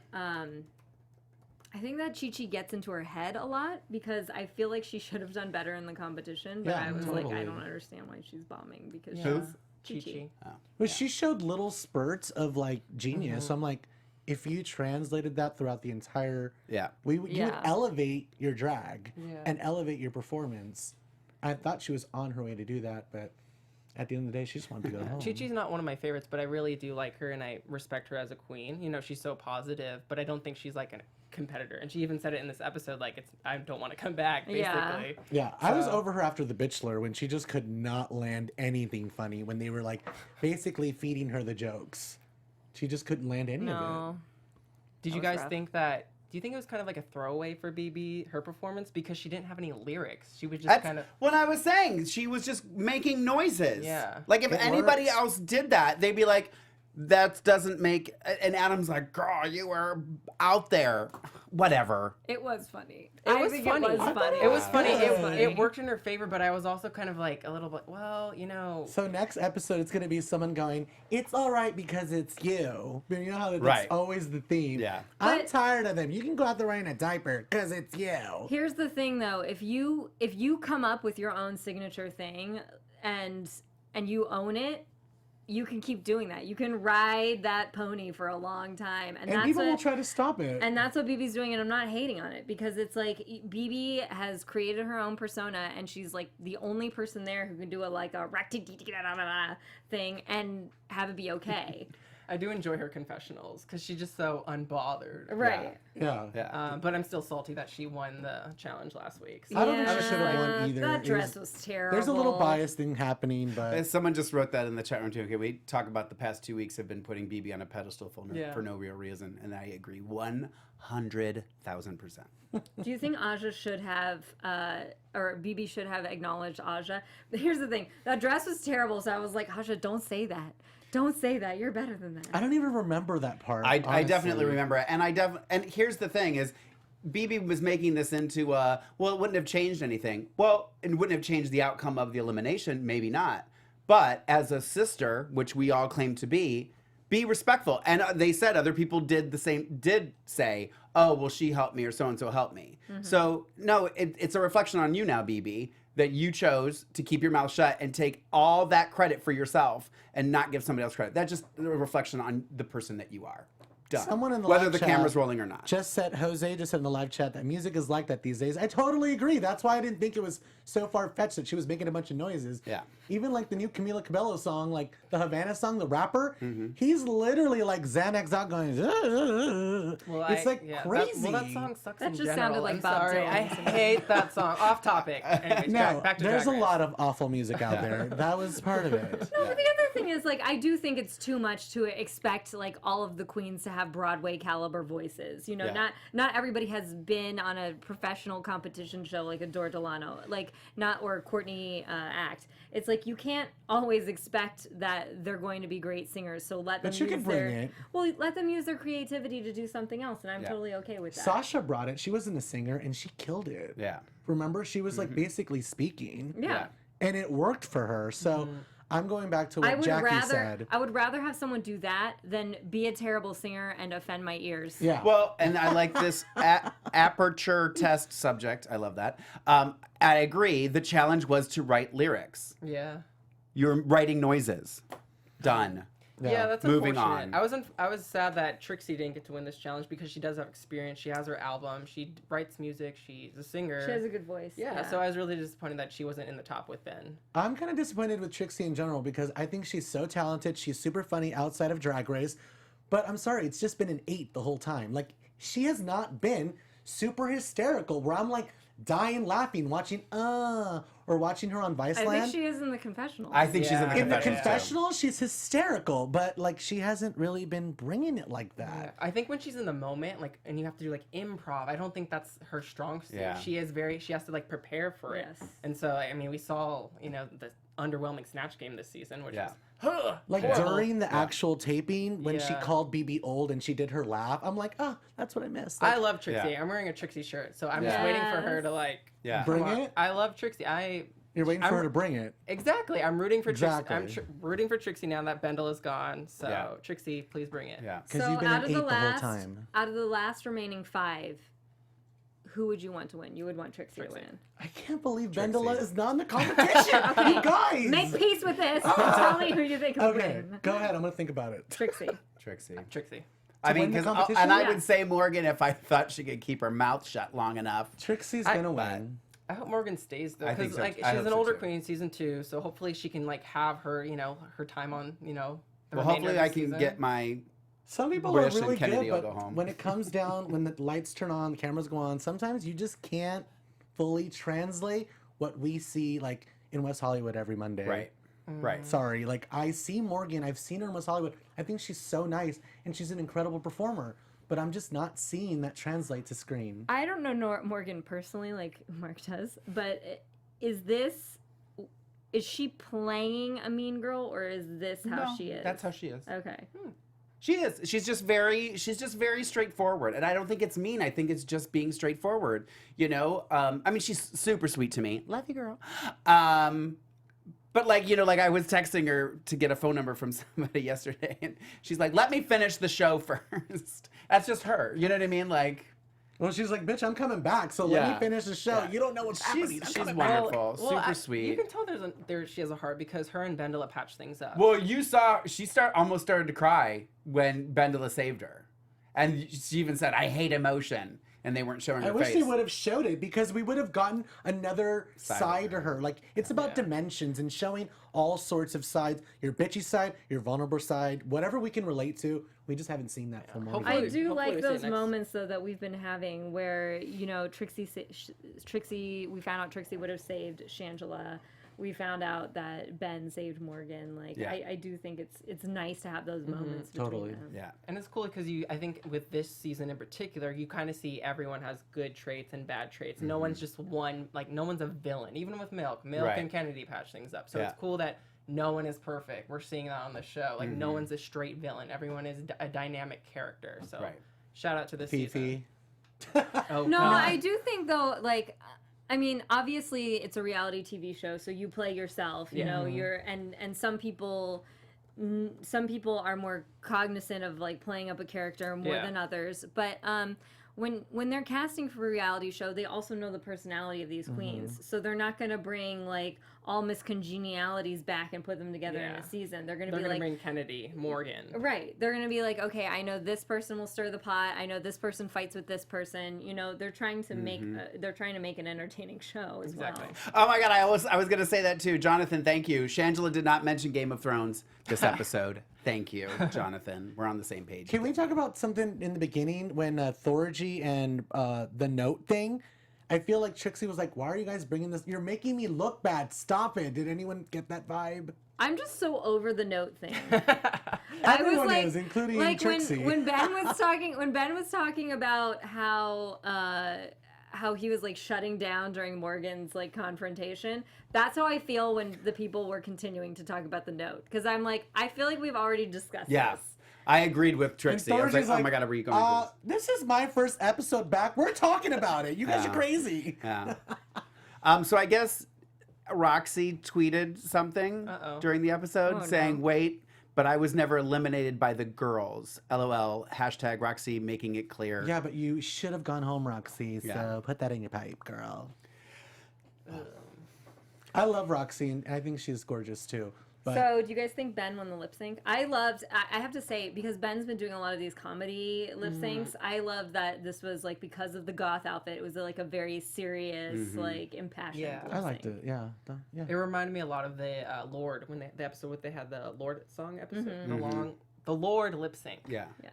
Chi-Chi gets into her head a lot because I feel like she should have done better in the competition. But I was like, I don't understand why she's bombing because she's Chi-Chi. But she showed little spurts of like genius. So I'm like, if you translated that throughout the entire, you would elevate your drag and elevate your performance. I thought she was on her way to do that, but at the end of the day, she just wanted to go home. Chi-Chi's not one of my favorites, but I really do like her and I respect her as a queen. You know, she's so positive, but I don't think she's like a competitor. And she even said it in this episode, like, I don't want to come back, basically. Yeah, I was over her after The Bachelor when she just could not land anything funny when they were like basically feeding her the jokes. She just couldn't land any of it. Did you guys think that? Do you think it was kind of like a throwaway for BB, her performance, because she didn't have any lyrics? She was just kind of. What I was saying, she was just making noises. Yeah. Like if anybody else did that, they'd be like, that doesn't make. And Adam's like, girl, you were out there. Whatever. It was funny. It was funny. It was funny. It worked in her favor, but I was also kind of like a little bit, well, you know. So next episode, it's going to be someone going, it's all right because it's you. You know how that's always the theme. Yeah. I'm tired of them. You can go out there wearing a diaper because it's you. Here's the thing, though. If you come up with your own signature thing and you own it, you can keep doing that. You can ride that pony for a long time, and that's people what, will try to stop it. And that's what BB's doing, and I'm not hating on it because it's like BB has created her own persona, and she's like the only person there who can do a thing and have it be okay. I do enjoy her confessionals because she's just so unbothered. Right. Yeah. But I'm still salty that she won the challenge last week. So I don't think she should have won either. That dress was terrible. There's a little bias thing happening, but Someone just wrote that in the chat room too. Okay, we talk about the past 2 weeks have been putting BB on a pedestal for no real reason, and I agree 100,000%. Do you think Aja should have, or BB should have acknowledged Aja? But here's the thing. That dress was terrible, so I was like, Aja, don't say that. Don't say that. You're better than that. I don't even remember that part. I definitely remember it, and and here's the thing is, BB was making this into well, it wouldn't have changed anything. Well, it wouldn't have changed the outcome of the elimination, maybe not. But as a sister, which we all claim to be respectful. And they said other people did say, oh, well, she helped me or so-and-so helped me. Mm-hmm. So no, it's a reflection on you now, BB, that you chose to keep your mouth shut and take all that credit for yourself and not give somebody else credit. That's just a reflection on the person that you are. Done. Someone in the whether live the chat camera's rolling or not. Jose just said in the live chat that music is like that these days. I totally agree. That's why I didn't think it was so far-fetched that she was making a bunch of noises. Yeah. Even like the new Camila Cabello song, like the Havana song, the rapper, he's literally like Xanax out going, it's like crazy. That song sucks That in just general. sounded like I'm Bob sorry. Dylan. I hate that song. Off topic. Anyways, No, back to there's Drag a Race. lot of awful music out there. That was part of it. No, but the other thing is, like, I do think it's too much to expect, like, all of the queens to have Broadway caliber voices. You know, not everybody has been on a professional competition show like Adore Delano, like, or Courtney Act. It's like you can't always expect that they're going to be great singers. So let them But you use can bring their it. well, let them use their creativity to do something else, and I'm totally okay with that. Sasha brought it. She wasn't a singer, and she killed it. Yeah. Remember? She was, like, basically speaking. Yeah. And it worked for her. So I'm going back to what Jackie said. I would rather have someone do that than be a terrible singer and offend my ears. Yeah. Well, and I like this aperture test subject. I love that. I agree. The challenge was to write lyrics. Yeah. You're writing noises. Done. Yeah, that's Moving unfortunate. on. I was sad that Trixie didn't get to win this challenge because she does have experience. She has her album. She writes music. She's a singer. She has a good voice. Yeah, so I was really disappointed that she wasn't in the top with Ben. I'm kind of disappointed with Trixie in general because I think she's so talented. She's super funny outside of Drag Race. But I'm sorry, it's just been an 8 the whole time. Like, she has not been super hysterical where I'm like dying laughing watching or watching her on Viceland. I think she is in the confessional. I think she's in the in the confessional. confessional, she's hysterical, but like she hasn't really been bringing it like that. Yeah, I think when she's in the moment, like, and you have to do like improv, I don't think that's her strong suit. Yeah. She has to like prepare for it. Yes. And so, I mean, we saw, the underwhelming Snatch Game this season, which was Like horrible. during the actual taping when she Yeah. called BB old and she did her laugh, I'm like, oh, that's what I missed. I Like, love Trixie. Yeah. I'm wearing a Trixie shirt, so I'm Yeah. just waiting for her to like bring come on. it. I love Trixie. You're waiting for I'm- her to bring it. Exactly. I'm rooting for Exactly. Trixie. Rooting for Trixie now that Bendel is gone. So Yeah. Trixie, please bring it. Yeah. Because So you've been out an of 8 the the whole last, time. out of the last remaining 5, who would you want to win? You would want Trixie to win. I can't believe Trixie. Vendela is not in the competition. You guys. Make peace with this. Tell me who you think will Okay, win. go ahead. I'm gonna think about it. Trixie. Trixie. Trixie. I win mean, the because competition? and I Yeah. would say Morgan if I thought she could keep her mouth shut long enough. Trixie's I- gonna but- win. I hope Morgan stays though, I think because so. like I she's hope an so, older too. queen in season 2, so hopefully she can like have her, her time on, the Well, remainder hopefully of I the can season. get my. Some people Bush are and really Kennedy good, will but go home. when it comes down, when the lights turn on, the cameras go on, sometimes you just can't fully translate what we see like in West Hollywood every Monday. Right. Right. Sorry, like I see Morgan, I've seen her in West Hollywood. I think she's so nice and she's an incredible performer, but I'm just not seeing that translate to screen. I don't know Morgan personally like Mark does, but is she playing a mean girl or is this how No, she is? That's how she is. Okay. She is. She's just very straightforward. And I don't think it's mean. I think it's just being straightforward. I mean, she's super sweet to me. Love you, girl. But like I was texting her to get a phone number from somebody yesterday and she's like, let me finish the show first. That's just her. You know what I mean? Like, Well, she's like, bitch, I'm coming back, so let me finish the show. Yeah. You don't know what's happening. I'm She's coming wonderful, back. super sweet. You can tell she has a heart because her and Vendela patched things up. Well, you saw she almost started to cry when Bendela saved her, and she even said, "I hate emotion," and they weren't showing her I wish face. they would have showed it because we would have gotten another side to her. Like, it's about dimensions and showing all sorts of sides. Your bitchy side, your vulnerable side, whatever we can relate to. We just haven't seen that from her. I do Hopefully like we see it those next. moments though that we've been having where Trixie, we found out Trixie would have saved Shangela. We found out that Ben saved Morgan. Like, I do think it's nice to have those moments between them. Yeah. And it's cool because I think with this season in particular, you kind of see everyone has good traits and bad traits. No one's just one, like, no one's a villain. Even with Milk and Kennedy patch things up. So it's cool that no one is perfect. We're seeing that on the show. Like, no one's a straight villain. Everyone is a dynamic character. So shout out to this season. No, I do think though, like, I mean, obviously it's a reality TV show, so you play yourself, you know, and some people are more cognizant of like playing up a character more than others, but when they're casting for a reality show, they also know the personality of these queens, so they're not going to bring like all miscongenialities back and put them together in a season. They're going to be like, bring Kennedy, Morgan. Right. They're going to be like, okay, I know this person will stir the pot. I know this person fights with this person. You know, they're trying to make an entertaining show as well. Oh my God, I was going to say that too. Jonathan, thank you. Shangela did not mention Game of Thrones this episode. Thank you, Jonathan. We're on the same page. Can we talk about something in the beginning when Thorgy and the note thing? I feel like Trixie was like, why are you guys bringing this? You're making me look bad. Stop it. Did anyone get that vibe? I'm just so over the note thing. Everyone is, including like Trixie. When Ben was talking about how he was like shutting down during Morgan's like confrontation. That's how I feel when the people were continuing to talk about the note. Because I'm like, I feel like we've already discussed this. I agreed with Trixie. I was like, Thorgy's oh my God, are we going to this is my first episode back. We're talking about it. You guys are crazy. Yeah. So I guess Roxy tweeted something during the episode saying, wait, but I was never eliminated by the girls. LOL. # Roxy making it clear. Yeah, but you should have gone home, Roxy. So put that in your pipe, girl. I love Roxy, and I think she's gorgeous too. But So, do you guys think Ben won the lip sync? I have to say, because Ben's been doing a lot of these comedy lip syncs, I love that this was like, because of the goth outfit, it was like a very serious, like impassioned lip sync. I liked it. Yeah. It reminded me a lot of the Lord when the episode when they had the Lord song episode, the Lord lip sync. Yeah. Yes.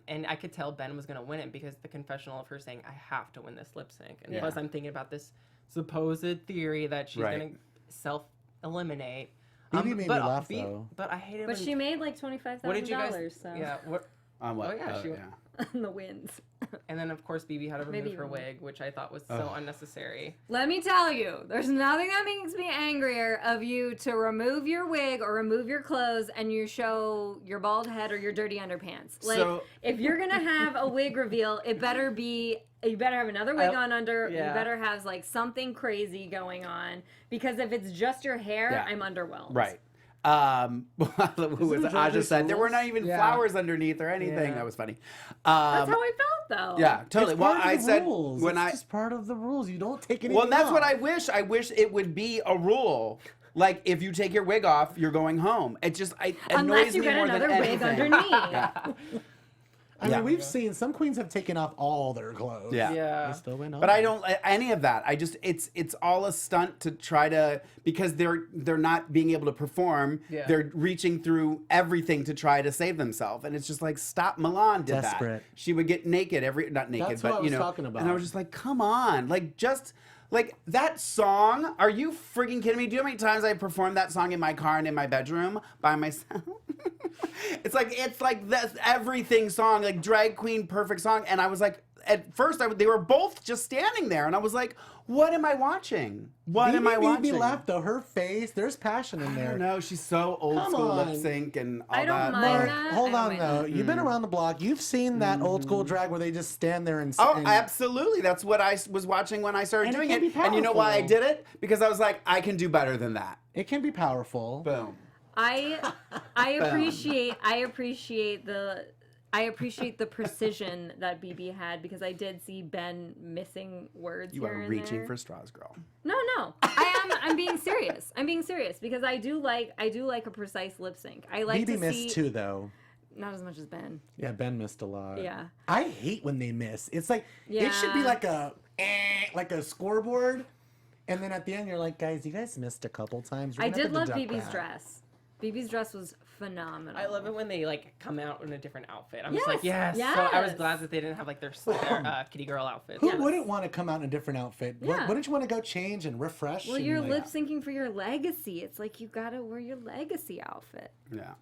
And I could tell Ben was gonna win it because the confessional of her saying, "I have to win this lip sync," and plus I'm thinking about this supposed theory that she's gonna self-eliminate. Bibi made me laugh though. But I hate it. But she made like $25,000. So. Yeah. What? On what? Oh, yeah, she On the wins. And then of course Bibi had to remove her win. wig, which I thought was so unnecessary. Let me tell you, there's nothing that makes me angrier of you to remove your wig or remove your clothes and you show your bald head or your dirty underpants. Like, if you're gonna have a wig reveal, it better be. You better have another wig on under. Yeah. You better have like something crazy going on, because if it's just your hair, I'm underwhelmed. Right. Who was it? Aja said there were not even flowers underneath or anything. That was funny. That's how I felt though. Yeah, totally. It's Well, part of I the said rules. when It's just part of the rules. You don't take anything Well, that's off. what I wish. I wish it would be a rule. Like, if you take your wig off, you're going home. It just annoys Unless you me get more than another wig anything. underneath. I mean, we've seen some queens have taken off all their clothes. Yeah. They still went on. But I don't any of that. I just it's all a stunt to try to, because they're not being able to perform. Yeah. They're reaching through everything to try to save themselves, and it's just like, stop. Milan did that. Desperate. She would get naked not naked, That's but what I you was know. talking about. And I was just like, come on, like just. Like, that song, are you freaking kidding me? Do you know how many times I performed that song in my car and in my bedroom by myself? It's like this everything song, like drag queen perfect song. And I was like, at first, they were both just standing there. And I was like, what am I watching? What am I watching? Bibi left though. Her face, there's passion in I there. don't know. She's so old Come school on. lip sync and all I don't that. mind Mark, that. hold I on don't though. mind You've been around the block. You've seen that old school drag where they just stand there and. Oh, and absolutely. That's what I was watching when I started And it doing can it. be And you know why I powerful. did it? Because I was like, I can do better than that. It can be powerful. Boom. I appreciate the I appreciate the precision that BB had because I did see Ben missing words. You here are and reaching there. for straws, girl. No. I'm being serious. I'm being serious because I do like a precise lip sync. I like BB to missed see. too, though. Not as much as Ben. Yeah, Ben missed a lot. Yeah. I hate when they miss. It's like it should be Yeah. like a scoreboard, and then at the end you're like, guys, you guys missed a couple times. We're I gonna did have love to deduct BB's that. dress. BB's dress was phenomenal. I love it when they like come out in a different outfit. I'm just like, yes. Yes. So I was glad that they didn't have like their kitty girl outfit. Who wouldn't want to come out in a different outfit? Yeah. Wouldn't you want to go change and refresh? Well, and, you're like, lip syncing for your legacy. It's like you gotta wear your legacy outfit. Yeah.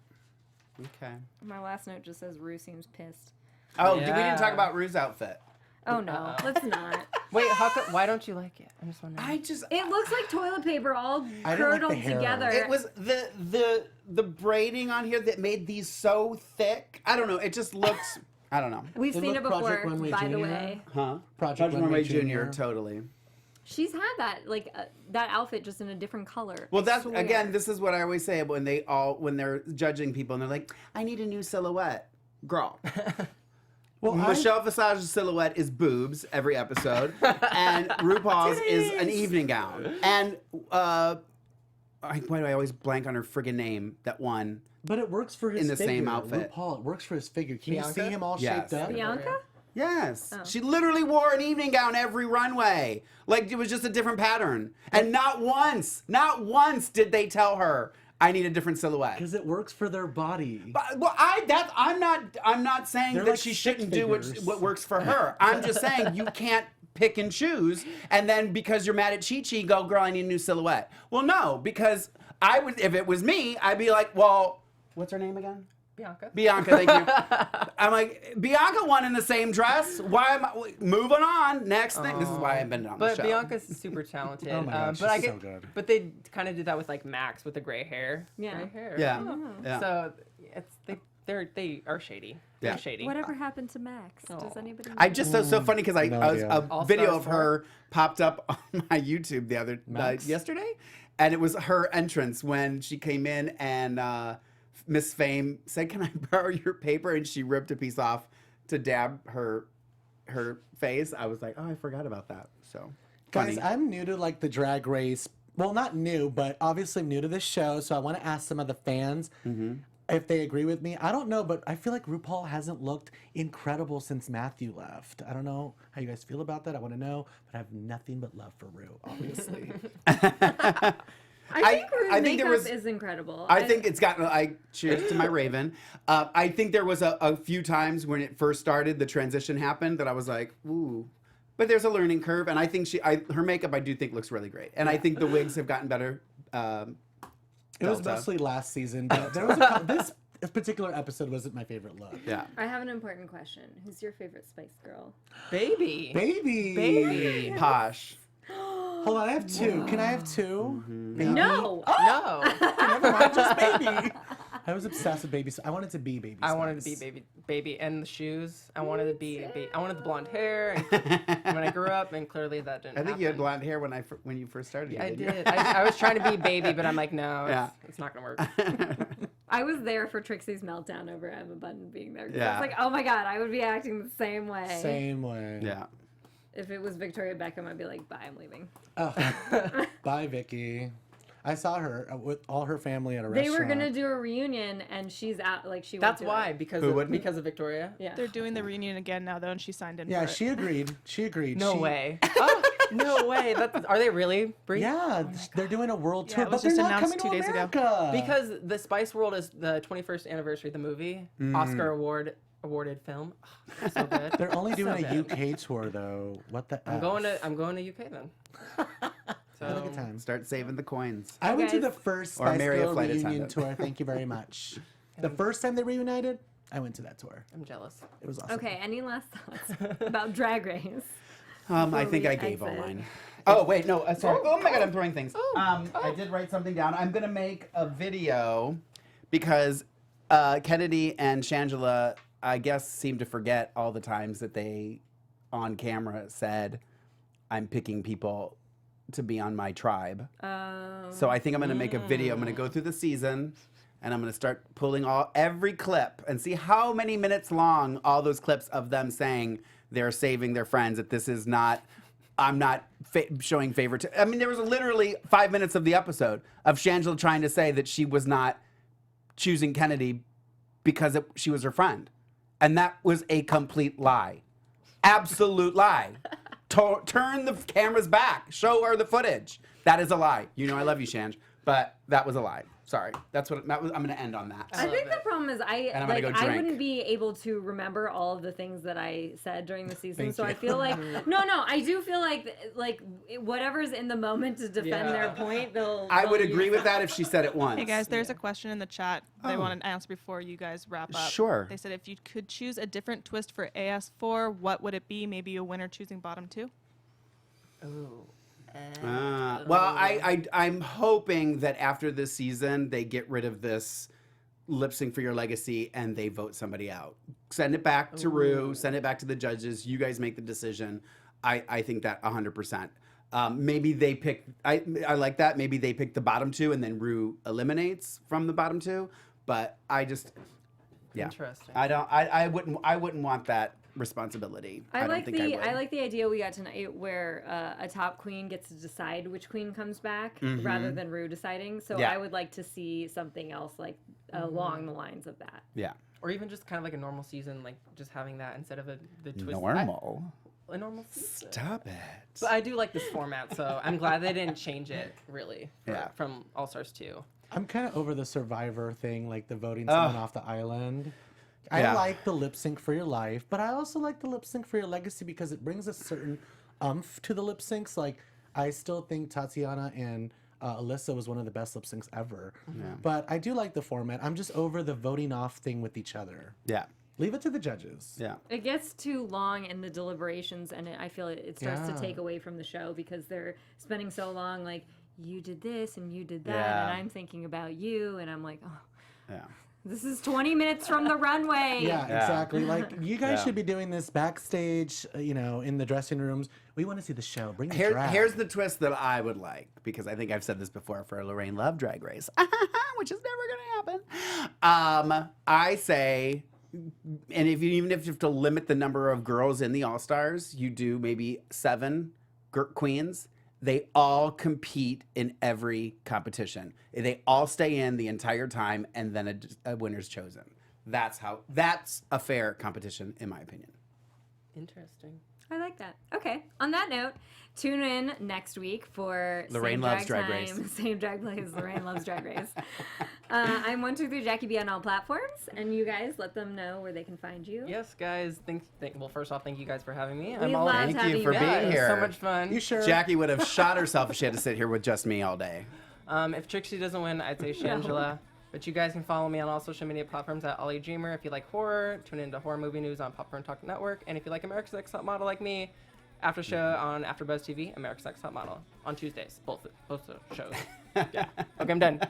Okay. My last note just says Rue seems pissed. Oh, we Yeah. didn't talk about Rue's outfit. Oh no, let's not. Wait, how come, why don't you like it? I'm just wondering. It looks like toilet paper all I didn't like the curdled hair. together. It was the braiding on here that made these so thick. I don't know. It just looks. I don't know. We've It seen it looked Project before, Runway by the Junior. way. Huh? Project Runway Junior. Totally. She's had that that outfit just in a different color. Well, I that's swear. again. This is what I always say when they're judging people and they're like, "I need a new silhouette, girl." Well, Michelle Visage's silhouette is boobs every episode, and RuPaul's is an evening gown. And why do I always blank on her friggin' name? That one. but it works for his in the figure. same outfit. RuPaul, it works for his figure. Can Bianca? you see him all Yes. shaped up? Bianca? Yes. Oh. She literally wore an evening gown every runway. Like it was just a different pattern. And not once did they tell her, I need a different silhouette. Because it works for their body. But, well, I'm not saying They're that like she stick shouldn't do figures. what works for her. I'm just saying you can't pick and choose, and then because you're mad at Chi-Chi, go, girl, I need a new silhouette. Well, no, because I would, if it was me, I'd be like, well, what's her name again? Bianca. Bianca, thank you. I'm like, Bianca won in the same dress. Why am I moving on? Next thing. This is why I've been on the But show. Bianca's super talented. Oh my God, but she's so good. But they kind of did that with like Max with the gray hair. Yeah. Gray hair. Yeah. Yeah. So they are shady. Yeah. They're shady. Whatever happened to Max? Does anybody know? I just so funny because no a idea. All video Stars of her popped up on my YouTube the other Max? yesterday, and it was her entrance when she came in and Miss Fame said, "Can I borrow your paper?" and she ripped a piece off to dab her face. I was like, "Oh, I forgot about that." So Guys, funny. I'm new to like the drag race. Well, not new, but obviously I'm new to this show. So I want to ask some of the fans if they agree with me. I don't know, but I feel like RuPaul hasn't looked incredible since Matthew left. I don't know how you guys feel about that. I want to know, but I have nothing but love for Ru, obviously. I think Rue's I think there makeup was- is incredible. I think it's gotten. Cheers to my Raven. I think there was a few times when it first started, the transition happened that I was like, ooh. But there's a learning curve, and I think her makeup I do think looks really great, and I think the wigs have gotten better. It was Delta. mostly last season, but there was this particular episode wasn't my favorite look. Yeah. I have an important question. Who's your favorite Spice Girl? Baby. Baby. Posh. Hold on, I have two. Can I have two? Baby? No. No. Never mind, just baby. I was obsessed with baby. I wanted to be baby. I wanted to be Spice. baby, and the shoes. I wanted to be. I wanted the blonde hair. And when I grew up, and clearly that didn't. I think you had happen. blonde hair when you first started. Yeah, I didn't you? did. I was trying to be baby, but I'm like, no, Yeah. it's not gonna work. I was there for Trixie's meltdown over Emma Bunton being there. 'Cause I Yeah. was like, oh my God, I would be acting the same way. Same way. Yeah. If it was Victoria Beckham, I'd be like, bye, I'm leaving. Oh. Bye, Vicky. I saw her with all her family at a They restaurant. were gonna do a reunion, and she's out. Like she. That's went to why it. because Who of, wouldn't? because of Victoria. Yeah. They're doing the reunion again now, though, and she signed in Yeah, for it. she agreed. She agreed. No She- way. Oh, no way. Are they really? Brie? Yeah, they're doing a world Yeah, tour, it but was they're just not announced coming 2 to days ago. America. Because the Spice World is the 21st anniversary of the movie, Oscar awarded film. So good. they're only doing So a good. UK tour though. What the? I'm going to UK then. Have a good time. Start saving the coins. I went to guys. the first Or Spice marry a Girl flight reunion attendant. tour. Thank you very much. The first time they reunited, I went to that tour. I'm jealous. It was awesome. Okay. Any last thoughts about Drag Race? I Before think we I gave all exit. mine. Oh wait, no. Sorry. Oh my God, I'm throwing things. I did write something down. I'm gonna make a video because Kennedy and Shangela, I guess, seem to forget all the times that they, on camera, said, "I'm picking people to be on my tribe." So I think I'm gonna make a video. I'm gonna go through the season, and I'm going to start pulling every clip and see how many minutes long all those clips of them saying they're saving their friends, that this is not, I'm not showing favor to. I mean, there was literally 5 minutes of the episode of Shangela trying to say that she was not choosing Kennedy because she was her friend. And that was a complete lie. Absolute lie. Turn the cameras back. Show her the footage. That is a lie. You know I love you, Shange, but that was a lie. Sorry. That was. I'm going to end on that. I think the problem is I drink. wouldn't be able to remember all of the things that I said during the season. Thank So you. I feel like I do feel like whatever's in the moment to defend their point, I would they'll agree use with that if she said it once. Hey guys, there's a question in the chat they want to answer before you guys wrap up. Sure. They said if you could choose a different twist for AS4, what would it be? Maybe a winner choosing bottom 2? Well, I'm hoping that after this season, they get rid of this lip sync for your legacy and they vote somebody out. Send it back to Ru, send it back to the judges. You guys make the decision. I think that 100%. Maybe they pick, I like that. Maybe they pick the bottom 2 and then Ru eliminates from the bottom 2. But I just, Interesting. I wouldn't want that responsibility. I like don't think I would. I like the idea we got tonight where a top queen gets to decide which queen comes back rather than Ru deciding. So Yeah. I would like to see something else like along the lines of that. Yeah. Or even just kind of like a normal season, like just having that instead of the twist. Normal. A normal season. Stop it. But I do like this format, so I'm glad they didn't change it, really, Yeah. from All Stars 2. I'm kind of over the Survivor thing, like the voting someone off the island. I Yeah. like the lip sync for your life, but I also like the lip sync for your legacy because it brings a certain umph to the lip syncs. Like, I still think Tatiana and Alyssa was one of the best lip syncs ever. But I do like the format. I'm just over the voting off thing with each other. Yeah. Leave it to the judges. Yeah. It gets too long in the deliberations, and I feel it starts to take away from the show because they're spending so long, like, you did this and you did that, Yeah. and I'm thinking about you, and I'm like, oh, Yeah. this is 20 minutes from the runway. Yeah, exactly. Like, you guys Yeah. should be doing this backstage, in the dressing rooms. We want to see the show. Bring the drag. Here's the twist that I would like, because I think I've said this before for LoRayne Love Drag Race, which is never going to happen. I say, and even if you have to limit the number of girls in the All-Stars, you do maybe 7 queens. They all compete in every competition. They all stay in the entire time, and then a winner's chosen. That's a fair competition, in my opinion. Interesting. I like that. Okay. On that note, tune in next week for LoRayne Same Loves Drag Drag Time, Race. Same Drag Plays, LoRayne Loves Drag Race. I'm 123 Jackie B on all platforms, and you guys let them know where they can find you. Yes, guys. Well, first off, thank you guys for having me. We love Thank having you for you being guys. It was here. so much fun. You sure? Jackie would have shot herself if she had to sit here with just me all day. If Trixie doesn't win, I'd say Shangela. But you guys can follow me on all social media platforms at Ollie Dreamer. If you like horror, tune into Horror Movie News on Popcorn Talk Network. And if you like America's Next Top Model like me, after show on AfterBuzz TV, America's Next Top Model on Tuesdays. Both the shows. Yeah. Okay, I'm done.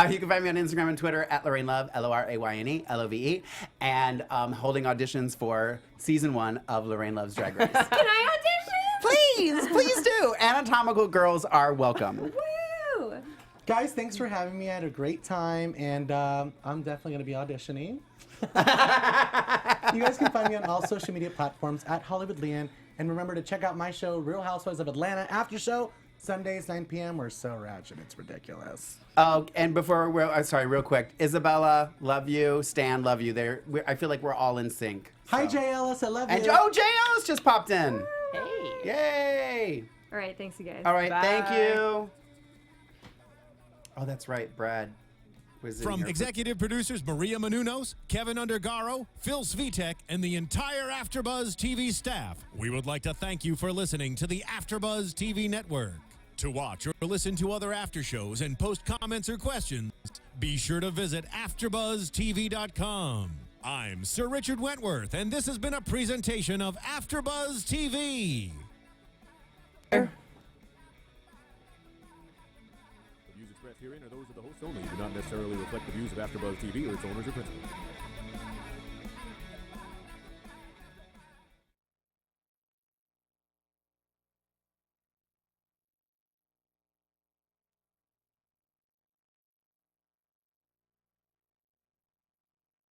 You can find me on Instagram and Twitter at LoRayne Love, LoRayne LOVE, and holding auditions for season 1 of LoRayne Loves Drag Race. Can I audition? Please do. Anatomical girls are welcome. Woo! Guys, thanks for having me. I had a great time, and I'm definitely going to be auditioning. You guys can find me on all social media platforms at Hollywood Lian. And remember to check out my show, Real Housewives of Atlanta, after show, Sundays, 9 p.m. We're so ratchet. It's ridiculous. Oh, and before sorry, real quick. Isabella, love you. Stan, love you. I feel like we're all in sync. Hi, so. Jay Ellis. I love you. And Jay Ellis just popped in. Hey. Yay. All right, thanks, you guys. All right, thank Bye. you. Oh, that's right, Brad. Was in From here. executive producers Maria Menounos, Kevin Undergaro, Phil Svitek, and the entire AfterBuzz TV staff, we would like to thank you for listening to the AfterBuzz TV network. To watch or listen to other after shows and post comments or questions, be sure to visit AfterBuzzTV.com. I'm Sir Richard Wentworth, and this has been a presentation of AfterBuzz TV. The views expressed herein are those of the hosts only and do not necessarily reflect the views of AfterBuzz TV or its owners or principals.